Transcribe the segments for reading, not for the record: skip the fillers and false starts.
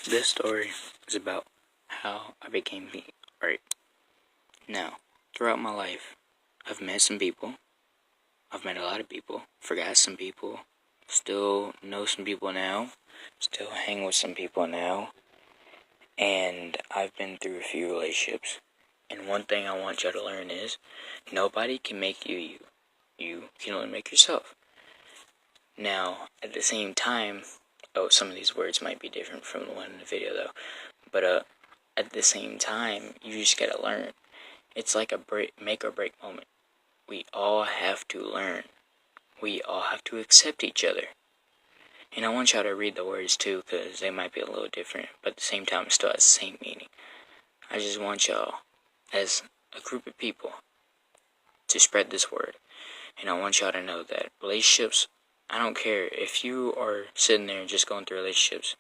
This story is about how I became me. Right now, throughout my life, I've met some people. I've met a lot of people. Forgot some people. Still know some people now. Still hang with some people now. And I've been through a few relationships. And one thing I want y'all to learn is nobody can make you you. You can only make yourself. Now, at the same time, some of these words might be different from the one in the video though. But at the same time, you just gotta learn. It's like a make or break moment. We all have to learn. We all have to accept each other. And I want y'all to read the words too, because they might be a little different, but at the same time, it still has the same meaning. I just want y'all, as a group of people, to spread this word. And I want y'all to know that relationships, I don't care if you are sitting there and just going through relationships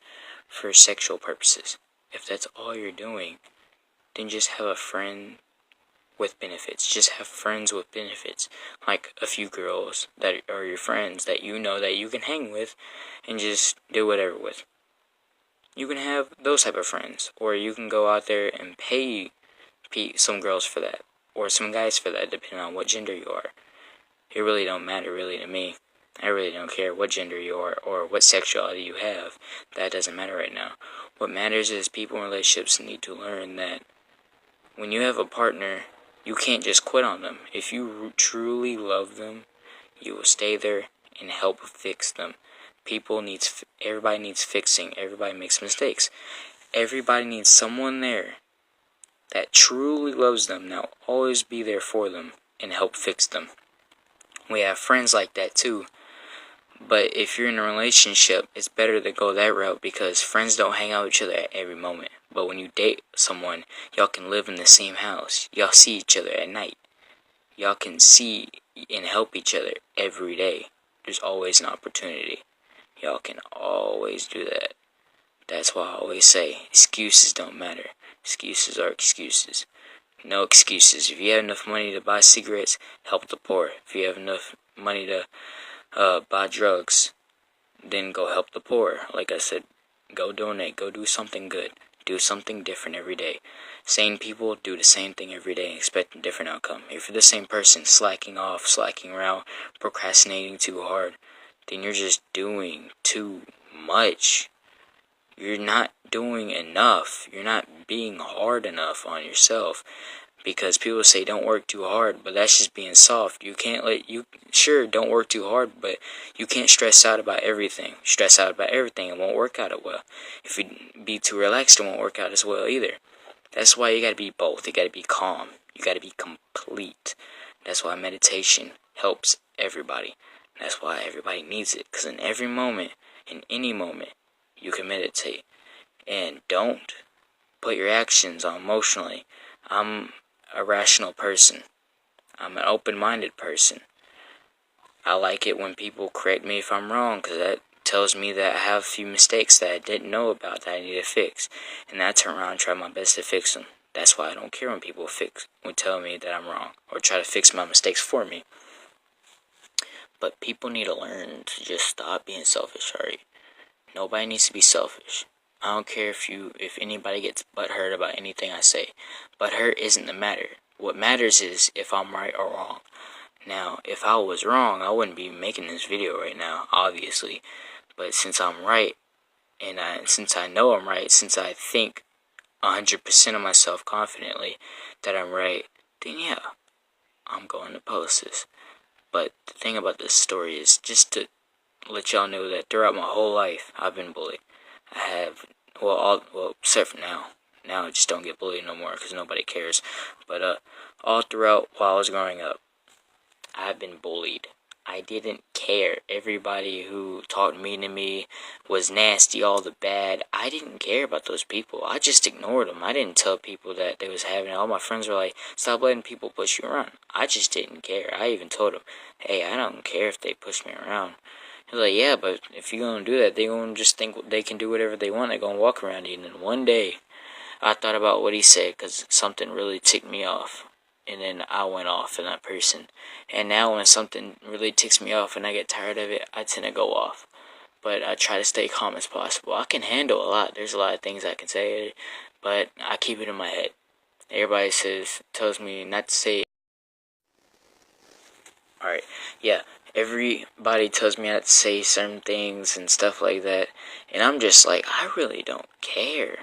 for sexual purposes. If that's all you're doing, then just have a friend with benefits. Just have friends with benefits. Like a few girls that are your friends that you know that you can hang with and just do whatever with. You can have those type of friends. Or you can go out there and pay some girls for that. Or some guys for that, depending on what gender you are. It really don't matter really to me. I really don't care what gender you are or what sexuality you have. That doesn't matter right now. What matters is people in relationships need to learn that when you have a partner, you can't just quit on them. If you truly love them, you will stay there and help fix them. Everybody needs fixing. Everybody makes mistakes. Everybody needs someone there that truly loves them. Now always be there for them and help fix them. We have friends like that too. But if you're in a relationship, it's better to go that route because friends don't hang out with each other at every moment. But when you date someone, y'all can live in the same house. Y'all see each other at night. Y'all can see and help each other every day. There's always an opportunity. Y'all can always do that. That's why I always say, excuses don't matter. Excuses are excuses. No excuses. If you have enough money to buy cigarettes, help the poor. If you have enough money to buy drugs, then go help the poor. Like I said, go donate, go do something good, do something different every day. Sane people do the same thing every day and expect a different outcome. If you're the same person slacking off, slacking around, procrastinating too hard, then you're just doing too much. You're not doing enough. You're not being hard enough on yourself. Because people say don't work too hard, but that's just being soft. Don't work too hard, but you can't stress out about everything. Stress out about everything, it won't work out well. If you be too relaxed, it won't work out as well either. That's why you gotta be both. You gotta be calm. You gotta be complete. That's why meditation helps everybody. That's why everybody needs it. Because in every moment, in any moment, you can meditate. And don't put your actions on emotionally. I'm a rational person. I'm an open-minded person. I like it when people correct me if I'm wrong, because that tells me that I have a few mistakes that I didn't know about that I need to fix. And I turn around and try my best to fix them. That's why I don't care when people tell me that I'm wrong, or try to fix my mistakes for me. But people need to learn to just stop being selfish, alright? Nobody needs to be selfish. I don't care if anybody gets butthurt about anything I say. Butthurt isn't the matter. What matters is if I'm right or wrong. Now, if I was wrong, I wouldn't be making this video right now, obviously. But since I'm right, and since I know I'm right, since I think 100% of myself confidently that I'm right, then yeah, I'm going to post this. But the thing about this story is just to let y'all know that throughout my whole life, I've been bullied. I have, except for now. Now I just don't get bullied no more because nobody cares. But all throughout while I was growing up, I've been bullied. I didn't care. Everybody who talked mean to me was nasty, all the bad. I didn't care about those people. I just ignored them. I didn't tell people that they was having it. All my friends were like, stop letting people push you around. I just didn't care. I even told them, hey, I don't care if they push me around. He's like, yeah, but if you're going to do that, they're going to just think they can do whatever they want. They're going to walk around you. And then one day, I thought about what he said because something really ticked me off. And then I went off on that person. And now when something really ticks me off and I get tired of it, I tend to go off. but I try to stay calm as possible. I can handle a lot. There's a lot of things I can say, but I keep it in my head. Everybody tells me not to say. Alright, yeah. Everybody tells me not to say certain things and stuff like that, and I'm just like, I really don't care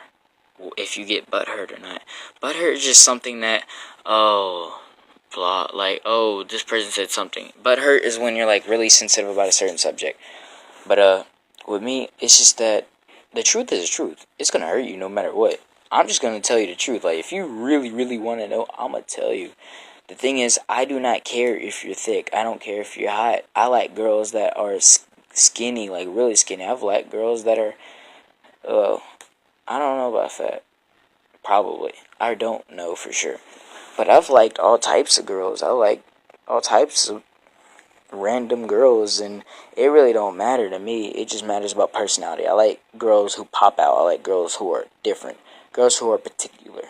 if you get butthurt or not. Butthurt is just something that, oh, blah, like, oh, this person said something. Butthurt is when you're like really sensitive about a certain subject. But with me, it's just that the truth is the truth. It's gonna hurt you no matter what. I'm just gonna tell you the truth. Like, if you really, really want to know, I'm gonna tell you. The thing is, I do not care if you're thick. I don't care if you're hot. I like girls that are skinny, like really skinny. I've liked girls that are, I don't know about fat. Probably. I don't know for sure. But I've liked all types of girls. I like all types of random girls, and it really don't matter to me. It just matters about personality. I like girls who pop out. I like girls who are different. Girls who are particular.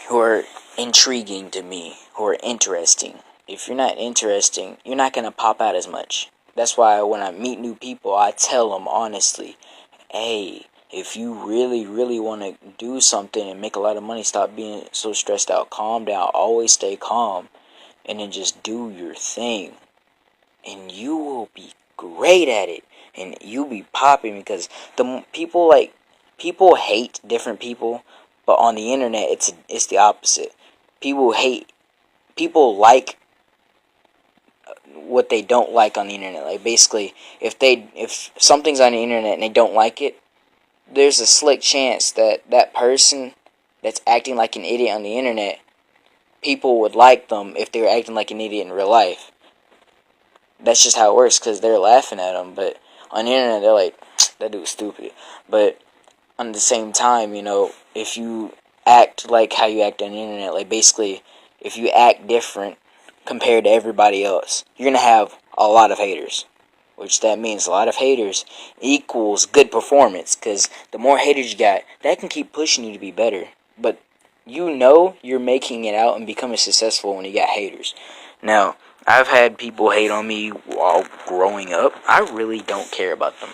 Who are intriguing to me, who are interesting. If you're not interesting, you're not going to pop out as much. That's why when I meet new people, I tell them honestly, hey, if you really, really want to do something and make a lot of money, stop being so stressed out. Calm down. Always stay calm. And then just do your thing. And you will be great at it. And you'll be popping, because people hate different people. But on the internet, it's the opposite. People like what they don't like on the internet. Like, basically, if something's on the internet and they don't like it, there's a slick chance that that person that's acting like an idiot on the internet, people would like them if they were acting like an idiot in real life. That's just how it works, because they're laughing at them. But on the internet, they're like, that dude's stupid. But on the same time, if you act like how you act on the internet, like, basically, if you act different compared to everybody else, you're going to have a lot of haters. Which that means a lot of haters equals good performance, because the more haters you got, that can keep pushing you to be better. But you're making it out and becoming successful when you got haters. Now, I've had people hate on me while growing up. I really don't care about them.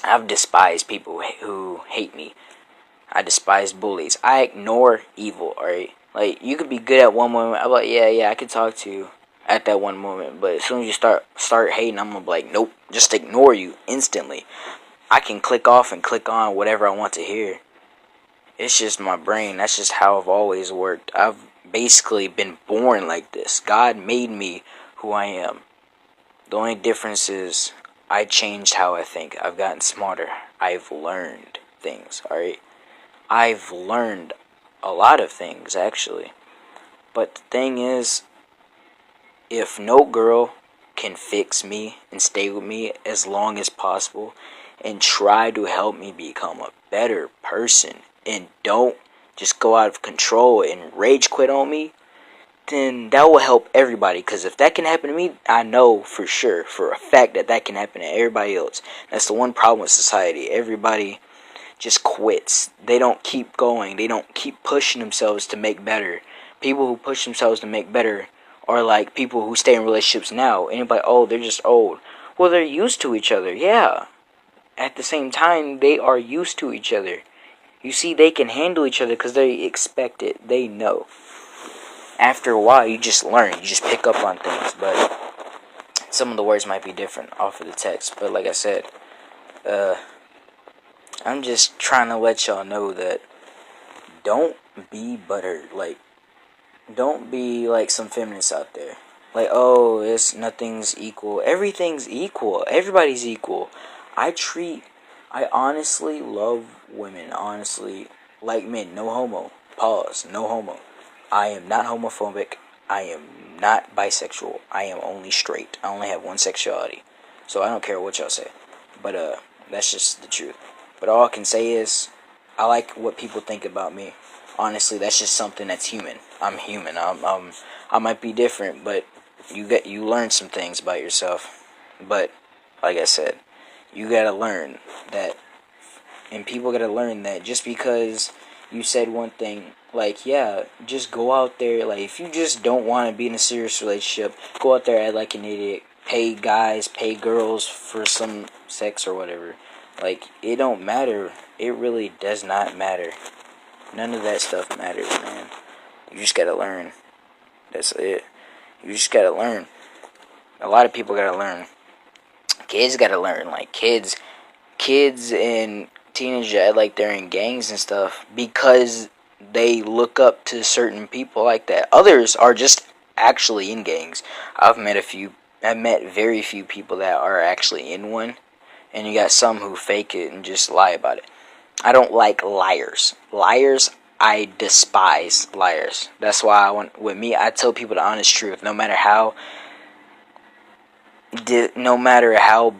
I've despised people who hate me. I despise bullies. I ignore evil, alright? Like, you could be good at one moment. I'm like, yeah, I could talk to you at that one moment. But as soon as you start hating, I'm gonna be like, nope, just ignore you instantly. I can click off and click on whatever I want to hear. It's just my brain. That's just how I've always worked. I've basically been born like this. God made me who I am. The only difference is I changed how I think. I've gotten smarter. I've learned things, alright? I've learned a lot of things, actually. But the thing is, if no girl can fix me and stay with me as long as possible and try to help me become a better person and don't just go out of control and rage quit on me, then that will help everybody. Because if that can happen to me, I know for sure, for a fact, that can happen to everybody else. That's the one problem with society. Everybody just quits. They don't keep going. They don't keep pushing themselves to make better. People who push themselves to make better are like people who stay in relationships now. Anybody, oh, they're just old. Well, they're used to each other, yeah. At the same time, they are used to each other. You see, they can handle each other because they expect it. They know. After a while, you just learn. You just pick up on things. But some of the words might be different off of the text. But like I said, I'm just trying to let y'all know that don't be buttered. Like, don't be like some feminists out there. Like, oh, nothing's equal. Everything's equal. Everybody's equal. I honestly love women. Honestly, like men. No homo. Pause. No homo. I am not homophobic. I am not bisexual. I am only straight. I only have one sexuality. So I don't care what y'all say. But, that's just the truth. But all I can say is, I like what people think about me. Honestly, that's just something that's human. I'm human. I might be different, but you learn some things about yourself. But like I said, you gotta learn that, and people gotta learn that just because you said one thing, like, yeah, just go out there. Like, if you just don't want to be in a serious relationship, go out there, act like an idiot, pay guys, pay girls for some sex or whatever. Like, it don't matter. It really does not matter. None of that stuff matters, man. You just gotta learn. That's it. You just gotta learn. A lot of people gotta learn. Kids gotta learn. Like, kids and teenagers, like, they're in gangs and stuff because they look up to certain people like that. Others are just actually in gangs. I've met very few people that are actually in one, and you got some who fake it and just lie about it. I don't like liars. I despise liars. That's why with me, I tell people the honest truth, no matter how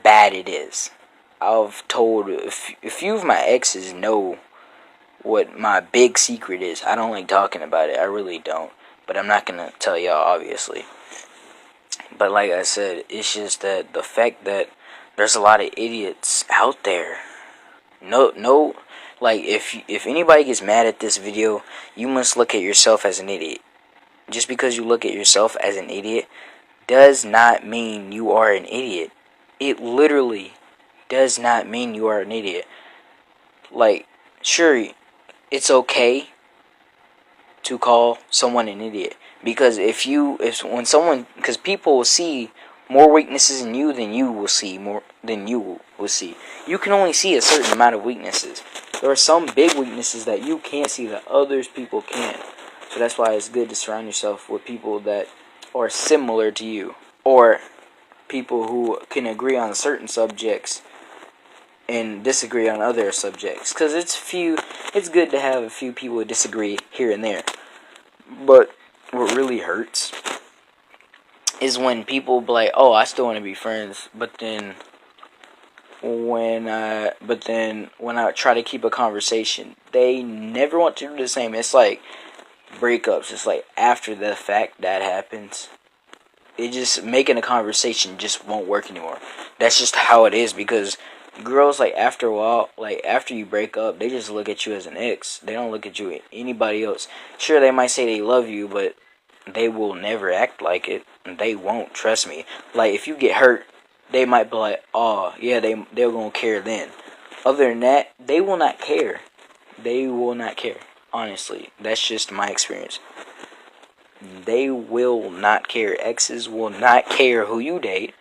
bad it is. I've told a few of my exes know what my big secret is. I don't like talking about it. I really don't. But I'm not gonna tell y'all, obviously. But like I said, it's just that the fact that there's a lot of idiots out there. No, like, if anybody gets mad at this video, you must look at yourself as an idiot. Just because you look at yourself as an idiot does not mean you are an idiot. It literally does not mean you are an idiot. Like, sure, it's okay to call someone an idiot, because because people will see more weaknesses in you than you will see. You can only see a certain amount of weaknesses. There are some big weaknesses that you can't see that others people can. So that's why it's good to surround yourself with people that are similar to you, or people who can agree on certain subjects and disagree on other subjects. Because it's good to have a few people who disagree here and there. But what really hurts is when people be like, "Oh, I still want to be friends," but then when I try to keep a conversation, they never want to do the same. It's like breakups. It's like after the fact that happens, it just making a conversation just won't work anymore. That's just how it is, because girls, like, after a while, like, after you break up, they just look at you as an ex. They don't look at you as anybody else. Sure, they might say they love you, but they will never act like it. They won't, trust me. Like, if you get hurt, they might be like, oh, yeah, they're gonna care then. Other than that, they will not care. They will not care. Honestly, that's just my experience. They will not care. Exes will not care who you date.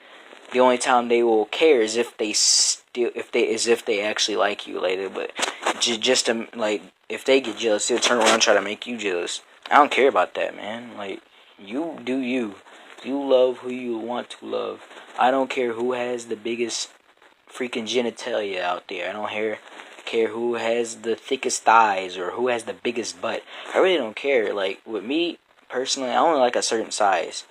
The only time they will care is if they actually like you later. But just to, like, if they get jealous, they'll turn around and try to make you jealous. I don't care about that, man. Like, you do you. You love who you want to love. I don't care who has the biggest freaking genitalia out there. I don't care who has the thickest thighs or who has the biggest butt. I really don't care. Like, with me personally, I only like a certain size.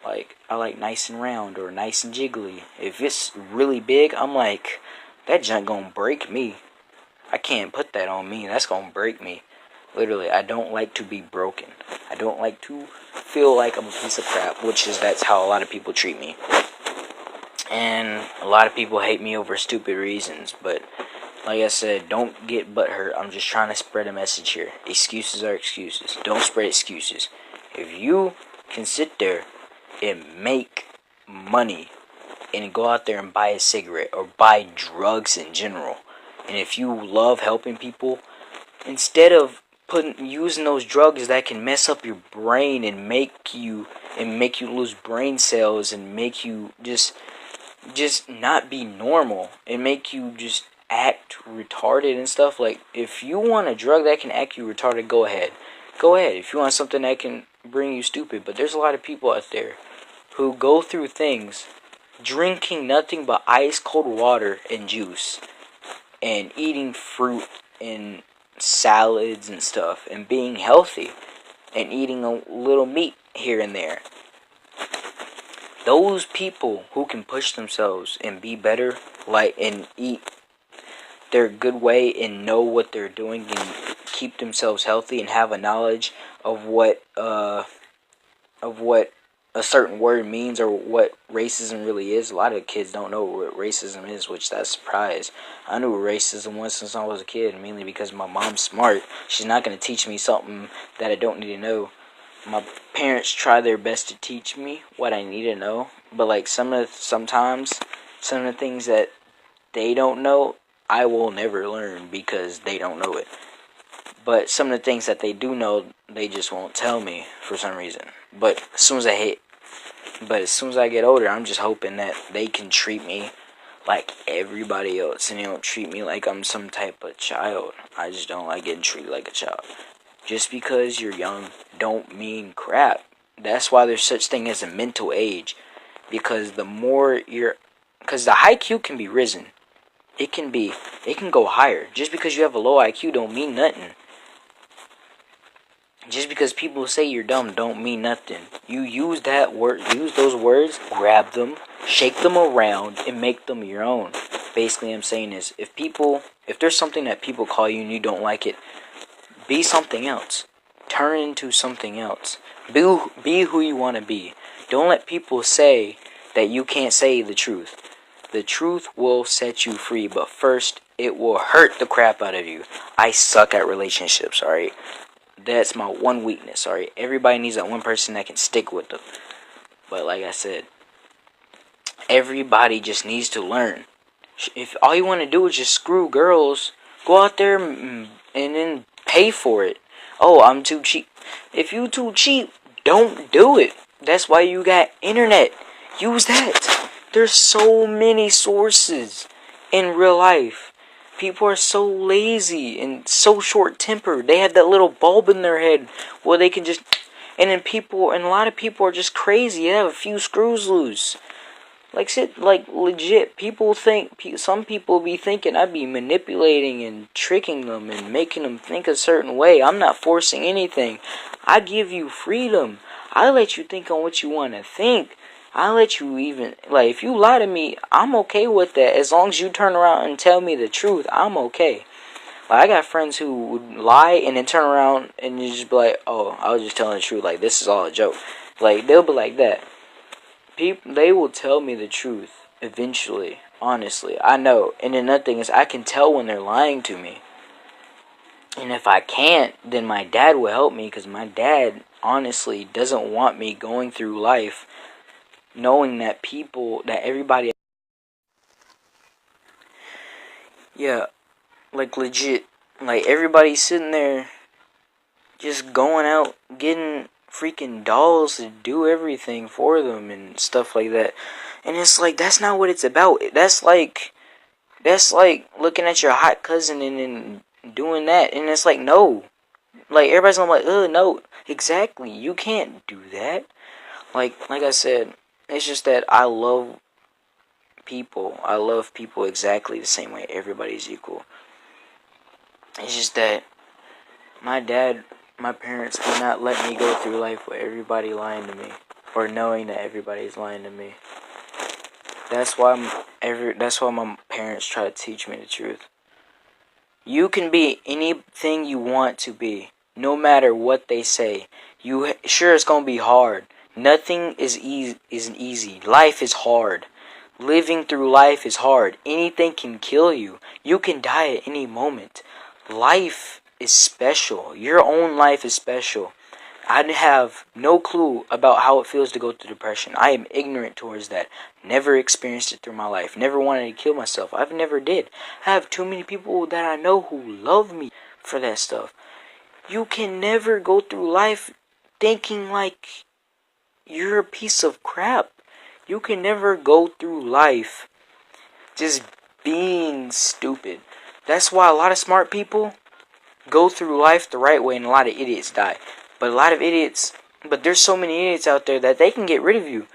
Like, I like nice and round or nice and jiggly. If it's really big, I'm like, that junk gonna break me. I can't put that on me. That's gonna break me. Literally, I don't like to be broken. I don't like to feel like I'm a piece of crap, that's how a lot of people treat me. And a lot of people hate me over stupid reasons, but like I said, don't get butthurt. I'm just trying to spread a message here. Excuses are excuses. Don't spread excuses. If you can sit there and make money and go out there and buy a cigarette or buy drugs in general, and if you love helping people, instead of using those drugs that can mess up your brain and make you lose brain cells and make you just not be normal and make you just act retarded and stuff, like, if you want a drug that can act you retarded, go ahead. If you want something that can bring you stupid. But there's a lot of people out there who go through things drinking nothing but ice cold water and juice and eating fruit and salads and stuff and being healthy and eating a little meat here and there. Those people who can push themselves and be better, like, and eat their good way and know what they're doing and keep themselves healthy and have a knowledge of what a certain word means or what racism really is. A lot of kids don't know what racism is, which that's a surprise. I knew what racism was since I was a kid, mainly because my mom's smart. She's not going to teach me something that I don't need to know. my parents try their best to teach me what I need to know, but like sometimes some of the things that they don't know, I will never learn because they don't know it. But some of the things that they do know, they just won't tell me for some reason. But as soon as I get older, I'm just hoping that they can treat me like everybody else, and they don't treat me like I'm some type of child. I just don't like getting treated like a child. Just because you're young don't mean crap. That's why there's such thing as a mental age. Because the IQ can be risen. It can go higher. Just because you have a low IQ don't mean nothing. Just because people say you're dumb don't mean nothing. You use those words, grab them, shake them around, and make them your own. Basically, I'm saying is, if there's something that people call you and you don't like it, be something else. Turn into something else. Be who you want to be. Don't let people say that you can't say the truth. The truth will set you free, but first, it will hurt the crap out of you. I suck at relationships, alright? That's my one weakness, alright? Everybody needs that one person that can stick with them. But like I said, everybody just needs to learn. If all you want to do is just screw girls, go out there and then pay for it. Oh, I'm too cheap. If you too cheap, don't do it. That's why you got internet. Use that. There's so many sources in real life. People are so lazy and so short-tempered. They have that little bulb in their head where they can just... And a lot of people are just crazy. They have a few screws loose. Legit, some people be thinking I be manipulating and tricking them and making them think a certain way. I'm not forcing anything. I give you freedom. I let you think on what you want to think. I let you if you lie to me, I'm okay with that. As long as you turn around and tell me the truth, I'm okay. I got friends who would lie and then turn around and you just be like, oh, I was just telling the truth. Like, this is all a joke. They'll be like that. They will tell me the truth eventually, honestly. I know. And then another thing is, I can tell when they're lying to me. And if I can't, then my dad will help me, because my dad honestly doesn't want me going through life knowing that everybody... Yeah, legit. Everybody's sitting there just going out, getting freaking dolls to do everything for them and stuff like that. And it's that's not what it's about. That's like looking at your hot cousin and then doing that. And it's no. Everybody's gonna be no. Exactly. You can't do that. Like I said, it's just that I love people. I love people exactly the same way. Everybody's equal. It's just that my parents do not let me go through life with everybody lying to me, or knowing that everybody's lying to me. That's why my parents try to teach me the truth. You can be anything you want to be, no matter what they say. Sure, it's gonna be hard. Nothing is easy. Life is hard. Living through life is hard. Anything can kill you. You can die at any moment. Life is special. Your own life is special. I have no clue about how it feels to go through depression. I am ignorant towards that. Never experienced it through my life. Never wanted to kill myself. I've never did. I have too many people that I know who love me for that stuff. You can never go through life thinking like you're a piece of crap. You can never go through life just being stupid. That's why a lot of smart people go through life the right way and a lot of idiots die. But there's so many idiots out there that they can get rid of you.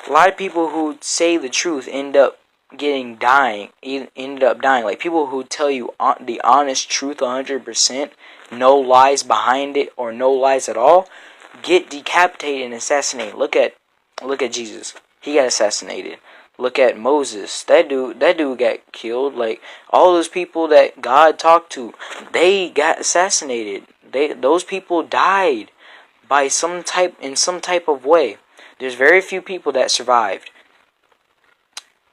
A lot of people who say the truth end up dying. Like people who tell you the honest truth 100%, no lies behind it or no lies at all, get decapitated and assassinated. Look at Jesus. He got assassinated. Look at Moses. That dude got killed. All those people that God talked to, they got assassinated. Those people died by some type of way. There's very few people that survived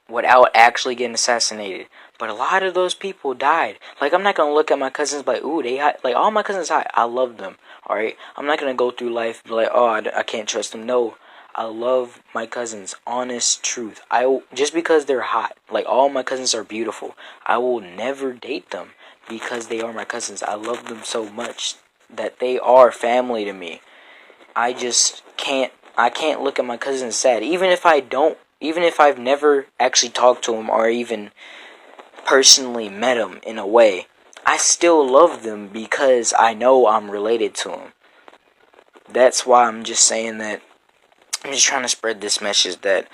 without actually getting assassinated. But a lot of those people died. Like, I'm not gonna look at my cousins like, ooh, they hot. Like, all my cousins hot. I love them. Alright? I'm not gonna go through life and be like, oh, I can't trust them. No. I love my cousins. Honest truth. Just because they're hot. Like, all my cousins are beautiful. I will never date them because they are my cousins. I love them so much that they are family to me. I just can't. I can't look at my cousins sad. Even if I've never actually talked to them or even personally met them in a way, I still love them because I know I'm related to them. That's why I'm just saying that. I'm just trying to spread this message that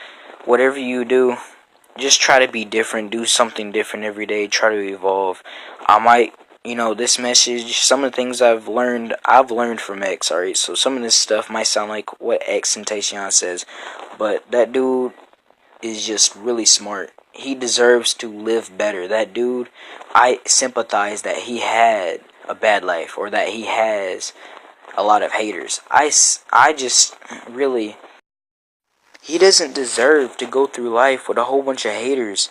whatever you do, just try to be different. Do something different every day. Try to evolve. I might, this message, some of the things I've learned from X, alright? So some of this stuff might sound like what X and Tayshawn says, but that dude is just really smart. He deserves to live better. That dude, I sympathize that he had a bad life or that he has a lot of haters. I just really, he doesn't deserve to go through life with a whole bunch of haters.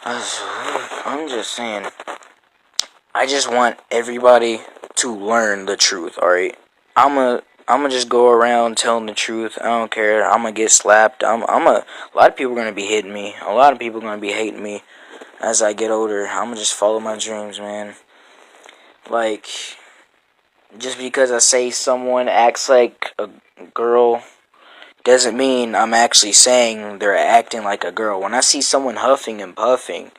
I'm just saying, I just want everybody to learn the truth, alright? I'm gonna just go around telling the truth. I don't care. I'm gonna get slapped. A lot of people are gonna be hitting me. A lot of people are gonna be hating me as I get older. I'm gonna just follow my dreams, man. Like, just because I say someone acts like a girl doesn't mean I'm actually saying they're acting like a girl. When I see someone huffing and puffing,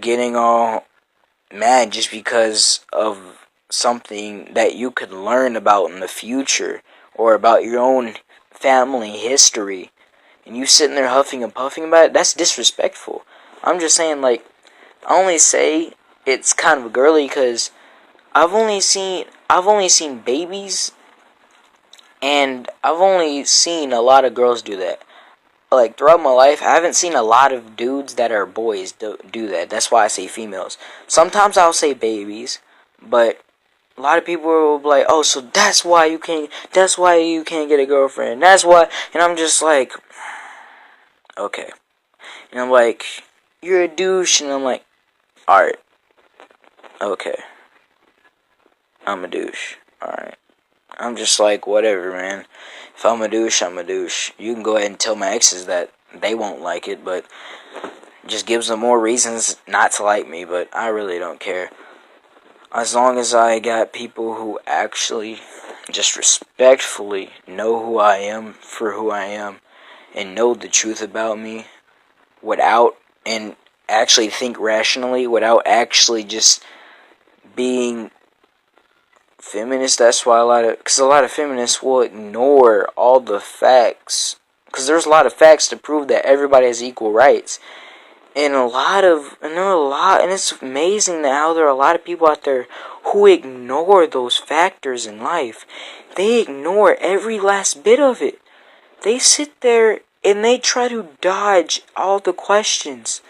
getting all mad just because of something that you could learn about in the future or about your own family history, and you sitting there huffing and puffing about it, that's disrespectful. I'm just saying, like, I only say it's kind of girly because I've only seen babies, and I've only seen a lot of girls do that. Like, throughout my life, I haven't seen a lot of dudes that are boys do that. That's why I say females. Sometimes I'll say babies, but a lot of people will be like, oh, so that's why you can't get a girlfriend. That's why. And I'm just like, okay. And I'm like, you're a douche. And I'm like, alright. Okay. I'm a douche. Alright. I'm just like, whatever, man. If I'm a douche, I'm a douche. You can go ahead and tell my exes that they won't like it, but just gives them more reasons not to like me, but I really don't care. As long as I got people who actually just respectfully know who I am for who I am and know the truth about me without, and actually think rationally without actually just being feminist. That's why a lot of feminists will ignore all the facts, because there's a lot of facts to prove that everybody has equal rights. And it's amazing how there are a lot of people out there who ignore those factors in life. They ignore every last bit of it. They sit there and they try to dodge all the questions.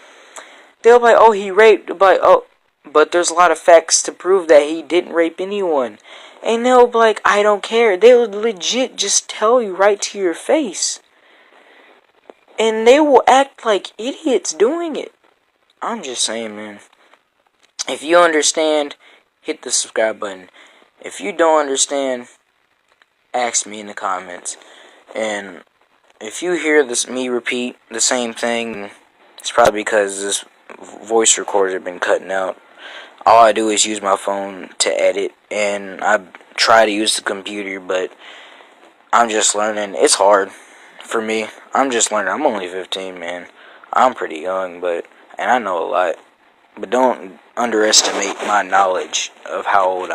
They'll be like, oh, he raped, but there's a lot of facts to prove that he didn't rape anyone. And they'll be like, I don't care. They'll legit just tell you right to your face. And they will act like idiots doing it. I'm just saying, man. If you understand, hit the subscribe button. If you don't understand, ask me in the comments. And if you hear me repeat the same thing, it's probably because this voice recorder has been cutting out. All I do is use my phone to edit, and I try to use the computer, but I'm just learning. It's hard for me. I'm just learning. I'm only 15, man. I'm pretty young, and I know a lot. But don't underestimate my knowledge of how old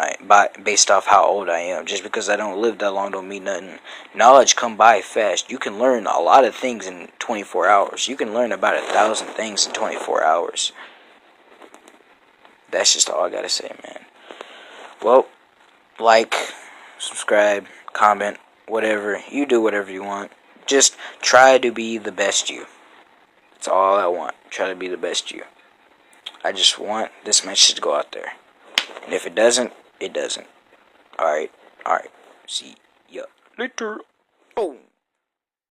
based off how old I am. Just because I don't live that long don't mean nothing. Knowledge come by fast. You can learn a lot of things in 24 hours. You can learn about 1,000 things in 24 hours. That's just all I gotta say, man. Well, like, subscribe, comment, whatever. You do whatever you want. Just try to be the best you. That's all I want. Try to be the best you. I just want this message to go out there. And if it doesn't, it doesn't. Alright. See ya later. Boom.